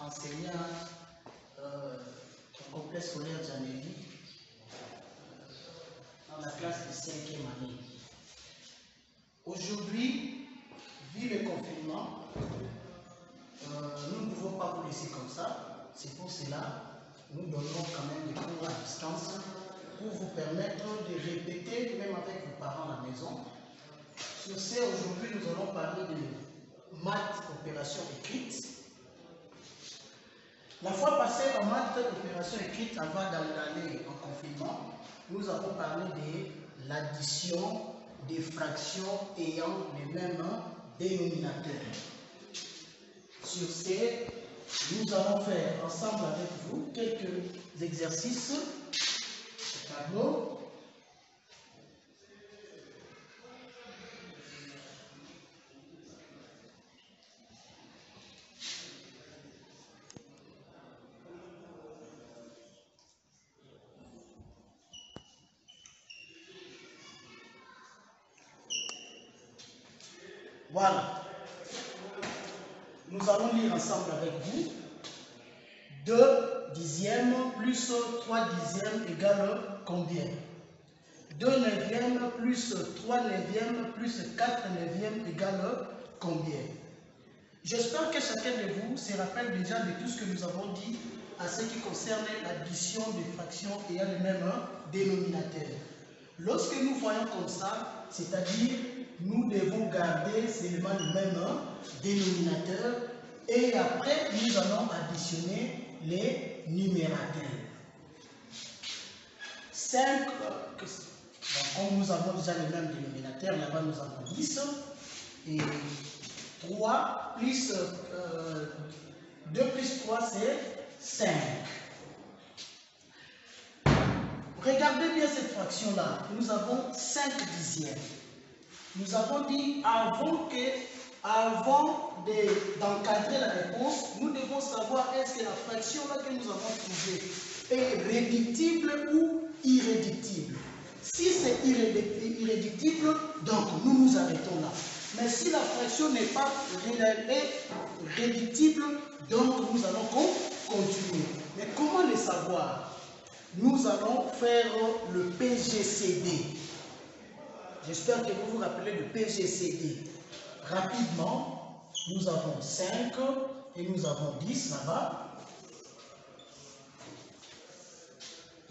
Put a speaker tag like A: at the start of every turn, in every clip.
A: enseignant au complexe scolaire Djameli dans la classe de 5e année. Aujourd'hui, vu le confinement, nous ne pouvons pas vous laisser comme ça. C'est pour cela que nous donnons quand même des cours à distance pour vous permettre de répéter même avec vos parents à la maison. Sur ce, aujourd'hui, nous allons parler de maths opération écrite. La fois passée, en maths opération écrite, avant d'aller en confinement, nous avons parlé de l'addition des fractions ayant les mêmes dénominateurs. Sur ce, nous allons faire ensemble avec vous quelques exercices. Tableau. Voilà. Nous allons lire ensemble avec vous. 2 dixièmes plus 3 dixièmes égale combien? 2 neuvièmes plus 3 neuvièmes plus 4 neuvièmes égale combien? J'espère que chacun de vous se rappelle déjà de tout ce que nous avons dit à ce qui concerne l'addition des fractions ayant le même dénominateur. Lorsque nous voyons comme ça, c'est-à-dire nous devons garder seulement le même dénominateur et après nous allons additionner les numérateurs. 5, comme nous avons déjà le même dénominateur, là-bas nous avons 10 et 3 plus 2 plus 3 c'est 5. Regardez bien cette fraction-là. Nous avons 5 dixièmes. Nous avons dit avant d'encadrer la réponse, nous devons savoir est-ce que la fraction-là que nous avons trouvée est réductible ou irréductible. Si c'est irréductible, donc nous nous arrêtons là. Mais si la fraction n'est pas réductible, donc nous allons continuer. Mais comment le savoir? Nous allons faire le PGCD. J'espère que vous vous rappelez le PGCD. Rapidement, nous avons 5 et nous avons 10 là-bas.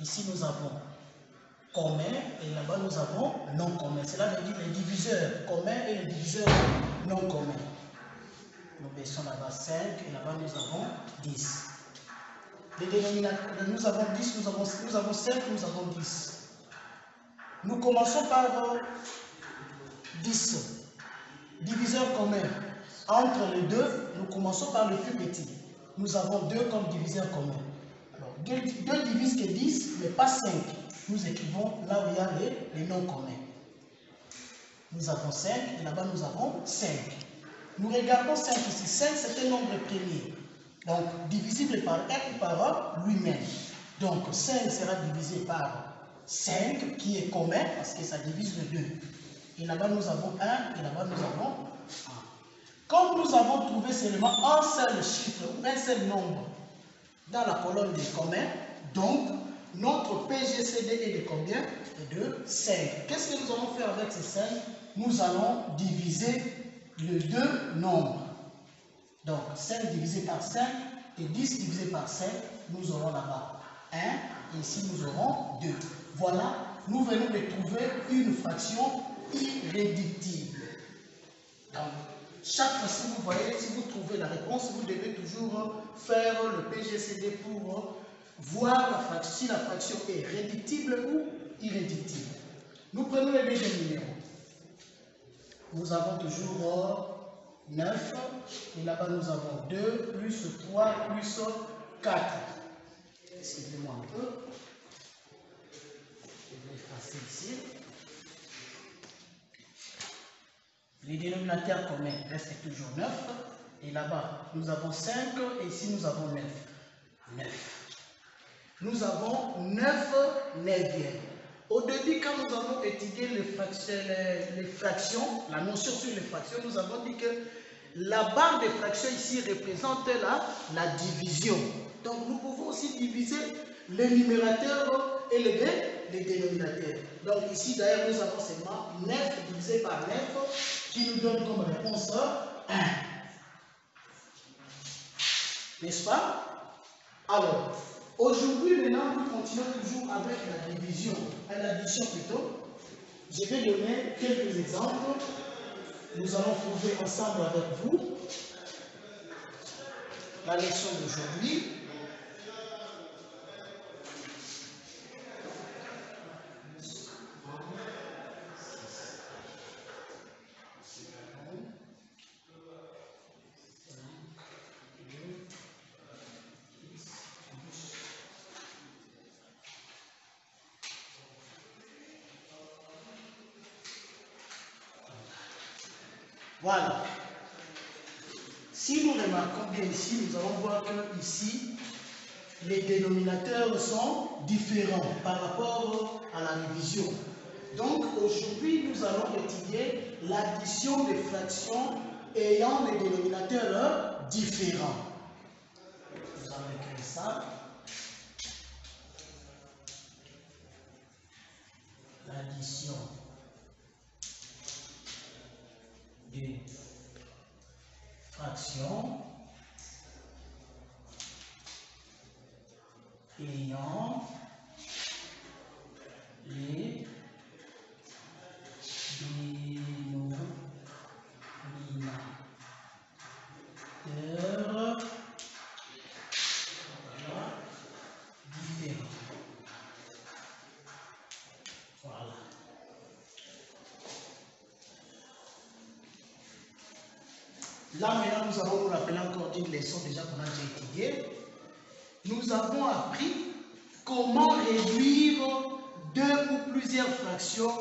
A: Ici, nous avons commun et là-bas, nous avons non commun. Cela veut dire les diviseurs communs et les diviseurs non communs. Nous baissons là-bas 5 et là-bas, nous avons 10. Les dénominateurs, nous avons 10, nous avons 5, nous avons 10. Nous commençons par 10. Diviseur commun. Entre les deux, nous commençons par le plus petit. Nous avons 2 comme diviseur commun. Alors, 2 divise que 10, mais pas 5. Nous écrivons là où il y a les noms communs. Nous avons 5 et là-bas nous avons 5. Nous regardons 5 ici. 5 c'est un nombre premier. Donc divisible par 1 ou par lui-même. Donc 5 sera divisé par 5 qui est commun parce que ça divise le 2. Et là-bas nous avons 1 et là-bas nous avons 1. Comme nous avons trouvé seulement un seul chiffre ou un seul nombre dans la colonne des communs, donc notre PGCD est de combien? De 5. Qu'est-ce que nous allons faire avec ces 5? Nous allons diviser les deux nombres. Donc 5 divisé par 5 et 10 divisé par 5, nous aurons là-bas 1 et ici nous aurons 2. Voilà, nous venons de trouver une fraction irréductible. Donc, chaque fois que vous voyez, si vous trouvez la réponse, vous devez toujours faire le PGCD pour voir si la fraction est réductible ou irréductible. Nous prenons les deuxièmes numéros. Nous avons toujours 9 et là-bas nous avons 2 plus 3 plus 4. Excusez-moi un peu. Je vais effacer ici. Les dénominateurs communs restent toujours 9. Et là-bas, nous avons 5 et ici nous avons 9. 9. Nous avons 9 neuvièmes. Au début, quand nous avons étudié les fractions, la notion sur les fractions, nous avons dit que La barre de fraction ici représente la division. Donc nous pouvons aussi diviser les numérateurs et les dénominateurs. Donc ici d'ailleurs nous avons seulement 9 divisé par 9 qui nous donne comme réponse 1. N'est-ce pas? Alors, aujourd'hui maintenant nous continuons toujours avec la division, l'addition plutôt. Je vais donner quelques exemples. Nous allons trouver ensemble avec vous la leçon d'aujourd'hui. Voilà. Si nous remarquons bien ici, nous allons voir que ici, les dénominateurs sont différents par rapport à la division. Donc aujourd'hui, nous allons étudier l'addition des fractions ayant des dénominateurs différents. Nous allons écrire ça. L'addition des fractions ayant les dénominateurs différents. Voilà. Là maintenant nous allons nous rappeler encore une leçon déjà qu'on a déjà étudiée. Nous avons appris comment réduire deux ou plusieurs fractions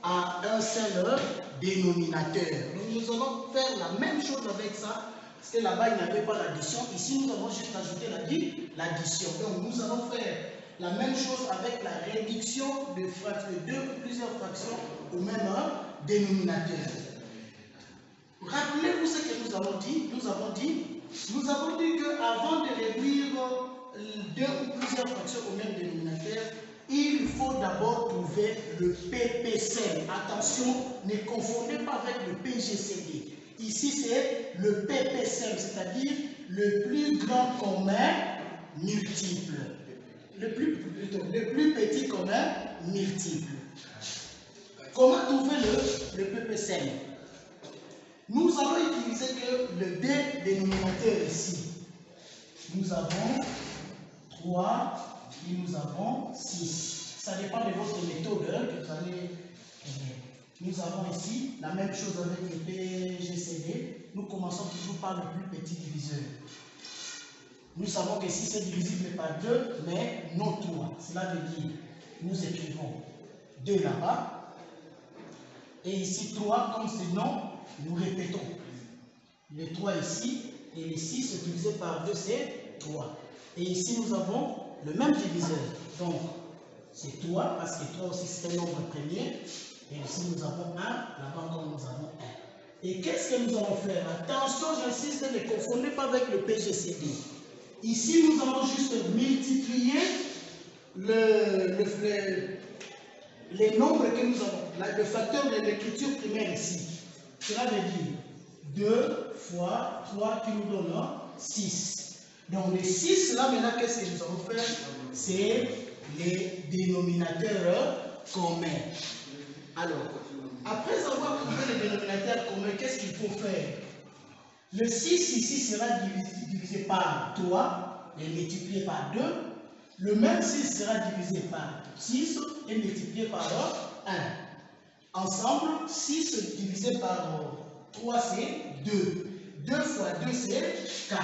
A: à un seul dénominateur. Donc nous allons faire la même chose avec ça, parce que là-bas il n'y avait pas l'addition. Ici nous avons juste ajouté l'addition. Donc nous allons faire la même chose avec la réduction de deux ou plusieurs fractions au même dénominateur. Rappelez-vous ce que nous avons dit. Nous avons dit qu'avant de réduire deux ou plusieurs fractions au même dénominateur, il faut d'abord trouver le PPCM. Attention, ne confondez pas avec le PGCD. Ici, c'est le PPCM, c'est-à-dire le plus grand commun multiple. Le plus petit commun multiple. Comment trouver le PPCM? Nous allons utiliser que le dénominateur ici. Nous avons 3 et nous avons 6. Ça dépend de votre méthode que vous allez aider. Nous avons ici la même chose avec le PGCD. Nous commençons toujours par le plus petit diviseur. Nous savons que si c'est divisible par 2, mais non 3. Cela veut dire, nous écrivons 2 là-bas. Et ici 3, comme c'est non, nous répétons. Le 3 ici, et le 6 divisé par 2, c'est 3. Et ici, nous avons le même diviseur. Donc, c'est 3, parce que 3 aussi, c'est un nombre premier. Et ici, nous avons 1. Là-bas encore, nous avons 1. Et qu'est-ce que nous allons faire? Attention, j'insiste, ne confondez pas avec le PGCD. Ici, nous allons juste multiplier les nombres que nous avons. Le facteur de l'écriture primaire ici. Cela veut dire 2 fois 3 qui nous donne 6. Donc les 6, là maintenant, qu'est-ce que nous allons faire? C'est les dénominateurs communs. Alors, après avoir trouvé les dénominateurs communs, qu'est-ce qu'il faut faire? Le 6 ici sera divisé par 3 et multiplié par 2. Le même 6 sera divisé par 6 et multiplié par 1. Ensemble, 6 divisé par 3, c'est 2. 2 fois 2, c'est 4.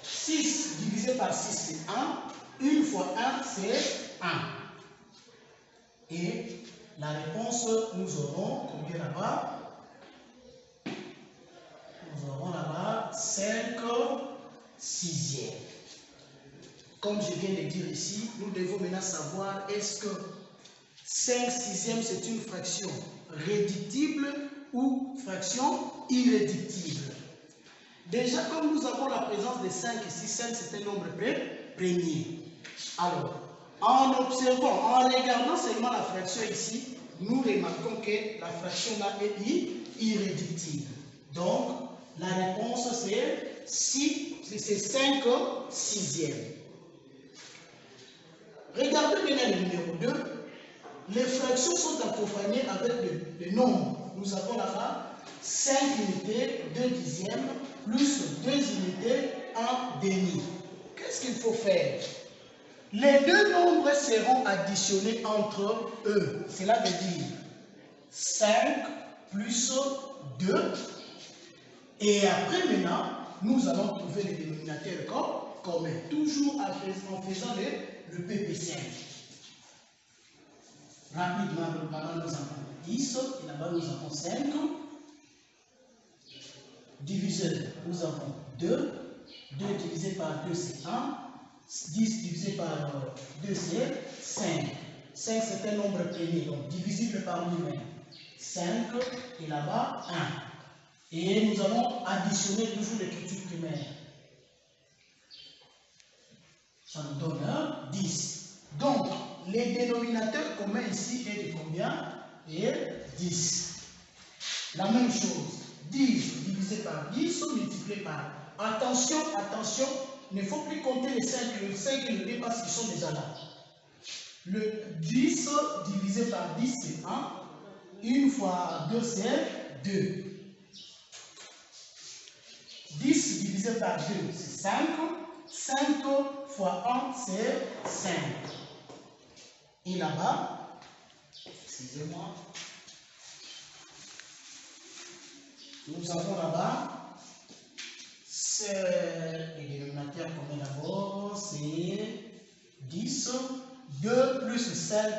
A: 6 divisé par 6, c'est 1. 1 fois 1, c'est 1. Et la réponse, nous aurons combien là-bas? Nous aurons là-bas 5 sixièmes. Comme je viens de dire ici, nous devons maintenant savoir est-ce que 5 sixièmes c'est une fraction réductible ou fraction irréductible. Déjà, comme nous avons la présence de 5 ici, 5 c'est un nombre premier. Alors, en observant, en regardant seulement la fraction ici, nous remarquons que la fraction là est irréductible. Donc, la réponse c'est 5 sixièmes. Regardez maintenant le numéro 2. Les fractions sont accompagnées avec le nombre. Nous avons là-bas 5 unités, 2 dixièmes, plus 2 unités, 1 demi. Qu'est-ce qu'il faut faire? Les deux nombres seront additionnés entre eux. Cela veut dire 5 plus 2. Et après maintenant, nous allons trouver les dénominateurs communs. Toujours en faisant le PP5. Rapidement, là-bas nous avons 10 et là-bas nous avons 5. Diviseur, nous avons 2. 2 divisé par 2 c'est 1. 10 divisé par 2 c'est 5. 5 c'est un nombre premier, donc divisible par lui-même. 5 et là-bas 1. Et nous allons additionner toujours l'écriture primaire. Ça nous donne 10. Donc, les dénominateurs communs ici est de combien? Et 10. La même chose. 10 divisé par 10 multiplié par. Attention, attention, il ne faut plus compter les 5. Le 5 et le 2 parce qu'ils sont déjà là. Le 10 divisé par 10 c'est 1. 1 fois 2 c'est 2. 10 divisé par 2 c'est 5. 5 fois 1 c'est 5. Et là-bas, excusez-moi, nous avons là-bas, les dénominateurs communs d'abord, c'est 10. 2 plus 5,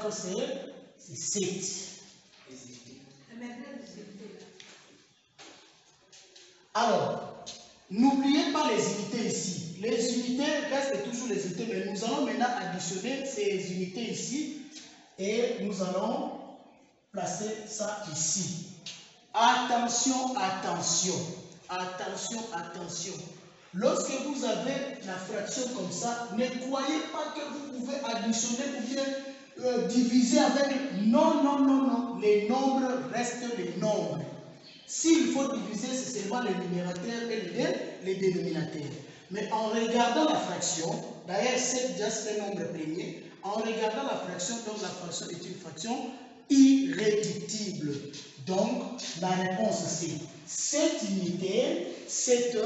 A: c'est 7. Alors, n'oubliez pas les unités ici. Les unités restent toujours les unités, mais nous allons maintenant additionner ces unités ici et nous allons placer ça ici. Attention, attention, attention, attention. Lorsque vous avez la fraction comme ça, ne croyez pas que vous pouvez additionner ou bien diviser avec. Non, non, non, non. Les nombres restent les nombres. S'il faut diviser, c'est seulement les numérateurs et les dénominateurs. Mais en regardant la fraction, d'ailleurs, c'est juste un nombre premier. En regardant la fraction, donc la fraction est une fraction irréductible. Donc, la réponse c'est 7 unités, 7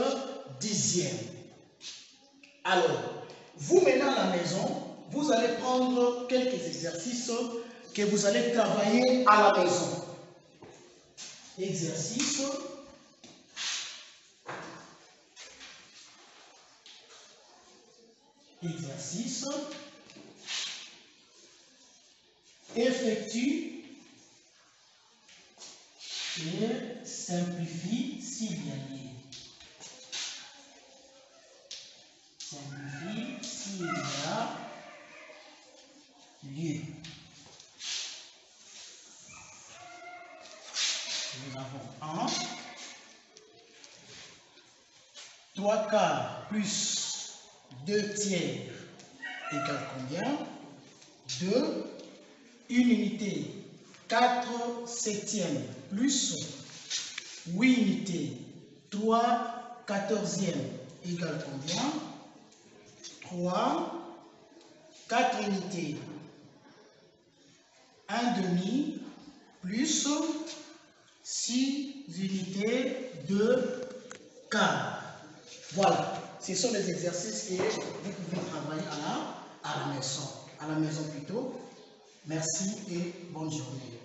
A: dixièmes. Alors, vous maintenant à la maison, vous allez prendre quelques exercices que vous allez travailler à la maison. Exercice. Exercice. Effectue et simplifie s'il y a lieu. Simplifie s'il y a lieu. Nous avons 1. 3 quarts plus 2 tiers égale combien? 2. 1 unité, 4 septièmes plus 8 unités, 3 quatorzièmes égale combien? 3, 4 unités, 1 demi plus 6 unités de quart. Voilà, ce sont les exercices que vous pouvez travailler à la maison plutôt. Merci et bonne journée.